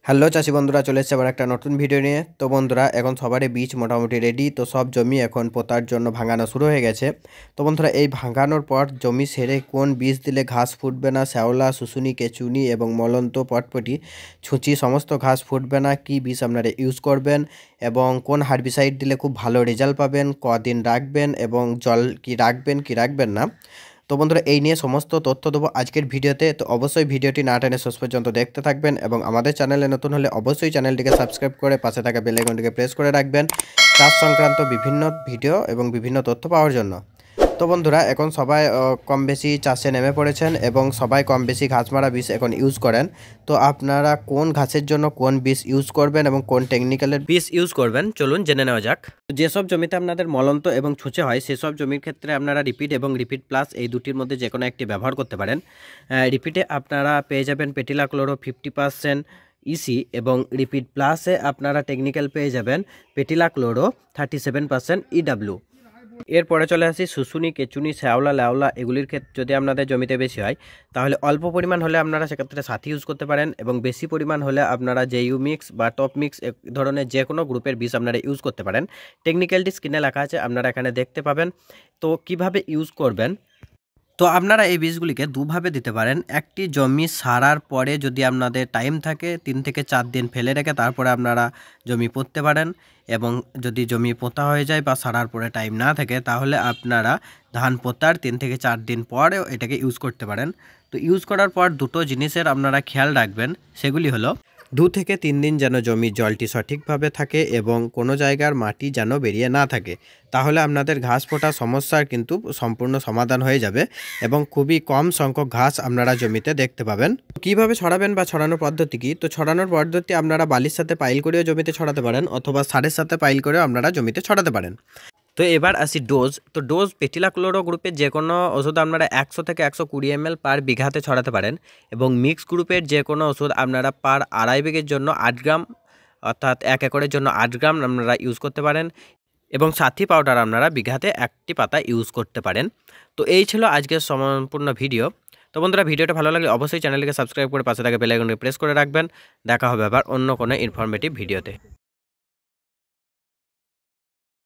Hello চাষি বন্ধুরা, চলে এসেছে আবার একটা নতুন ভিডিও নিয়ে। তো বন্ধুরা, এখন সবারই বীজ মোটামুটি রেডি। তো সব জমি এখন পোতার জন্য ভাঙানো শুরু হয়ে গেছে। তো বন্ধুরা, এই ভাঙানোর পর জমি সেরে কোন বীজ দিলে ঘাস ফুটবে না, শ্যাওলা, শুশুনি, কেচুনি এবং মলন্ত, পটপটি, ছুঁচি সমস্ত ঘাস ফুটবে না, কি বীজ আপনারা ইউজ করবেন এবং কোন হার্বিসাইড দিলে খুব ভালো রেজাল্ট পাবেন, কদিন রাখবেন এবং জল কি রাখবেন না। তো বন্ধুরা, এই নিয়ে সমস্ত তথ্য দেবো আজকের ভিডিওতে। তো অবশ্যই ভিডিওটি না টেনে শেষ পর্যন্ত দেখতে থাকবেন এবং আমাদের চ্যানেলে নতুন হলে অবশ্যই চ্যানেলটিকে সাবস্ক্রাইব করে পাশে থাকা বেল আইকনটিকে প্রেস করে রাখবেন চাষ সংক্রান্ত বিভিন্ন ভিডিও এবং বিভিন্ন তথ্য পাওয়ার জন্য। তো বন্ধুরা, এখন সবাই কম বেশি চাষে নেমে পড়েছেন এবং সবাই কম বেশি ঘাস মারা বীজ এখন ইউজ করেন। তো আপনারা কোন ঘাসের জন্য কোন বীজ ইউজ করবেন এবং কোন টেকনিক্যালের বীজ ইউজ করবেন চলুন জেনে নেওয়া যাক। যেসব জমিতে আপনাদের মলন্ত এবং ছুঁচে হয় সেসব জমির ক্ষেত্রে আপনারা রিপিট এবং রিপিট প্লাস এই দুটির মধ্যে যে কোনো একটি ব্যবহার করতে পারেন। রিপিটে আপনারা পেয়ে যাবেন পেটিলা ক্লোরো 50% ইসি এবং রিপিট প্লাসে আপনারা টেকনিক্যাল পেয়ে যাবেন পেটিলা ক্লোরো 37% ইডাব্লিউ। এরপরে চলে আসি শুশুনি, কেচুনি, শ্যাওলা, ল্যাওলা এগুলির ক্ষেত্রে যদি আপনাদের জমিতে বেশি হয় তাহলে অল্প পরিমাণ হলে আপনারা সেক্ষেত্রে সাথী ইউজ করতে পারেন এবং বেশি পরিমাণ হলে আপনারা জেইউ মিক্স বা টপ মিক্স এক ধরনের যে কোনো গ্রুপের বীজ আপনারা ইউজ করতে পারেন। টেকনিক্যালটি স্ক্রিনে লেখা আছে, আপনারা এখানে দেখতে পাবেন। তো কিভাবে ইউজ করবেন, তো আপনারা এই বীজগুলিকে দুভাবে দিতে পারেন। একটি জমি সারার পরে যদি আপনাদের টাইম থাকে 3 থেকে 4 দিন ফেলে রেখে তারপরে আপনারা জমি পুঁততে পারেন, এবং যদি জমি পোঁতা হয়ে যায় বা সারার পরে টাইম না থাকে তাহলে আপনারা ধান পোঁতার 3 থেকে 4 দিন পরেও এটাকে ইউজ করতে পারেন। তো ইউজ করার পর দুটো জিনিসের আপনারা খেয়াল রাখবেন, সেগুলি হলো 2 থেকে 3 দিন যেন জমির জলটি সঠিকভাবে থাকে এবং কোনো জায়গার মাটি যেন বেরিয়ে না থাকে, তাহলে আপনাদের ঘাস ফোটা সমস্যার কিন্তু সম্পূর্ণ সমাধান হয়ে যাবে এবং খুবই কম সংখ্যক ঘাস আপনারা জমিতে দেখতে পাবেন। কিভাবে ছড়াবেন বা ছড়ানোর পদ্ধতি কি? তো ছড়ানোর পদ্ধতি আপনারা বালির সাথে পাইল করেও জমিতে ছড়াতে পারেন অথবা সারের সাথে পাইল করেও আপনারা জমিতে ছড়াতে পারেন। তো এবার আসি ডোজ। তো ডোজ পেটিলা ক্লোরো গ্রুপের যে কোনো ওষুধ আপনারা 100 থেকে 120 ml পার বিঘাতে ছড়াতে পারেন এবং মিক্স গ্রুপের যে কোনো ওষুধ আপনারা পার 2.5 বিঘের জন্য 8 গ্রাম, অর্থাৎ 1 একরের জন্য 8 গ্রাম আপনারা ইউজ করতে পারেন এবং সাথী পাউডার আপনারা বিঘাতে 1টি পাতা ইউজ করতে পারেন। তো এই ছিল আজকের সম্পূর্ণ ভিডিও। তো বন্ধুরা, ভিডিওটা ভালো লাগলে অবশ্যই চ্যানেলটিকে সাবস্ক্রাইব করে পাশে থাকা বেল আইকনটি প্রেস করে রাখবেন। দেখা হবে আবার অন্য কোনো ইনফরমেটিভ ভিডিওতে।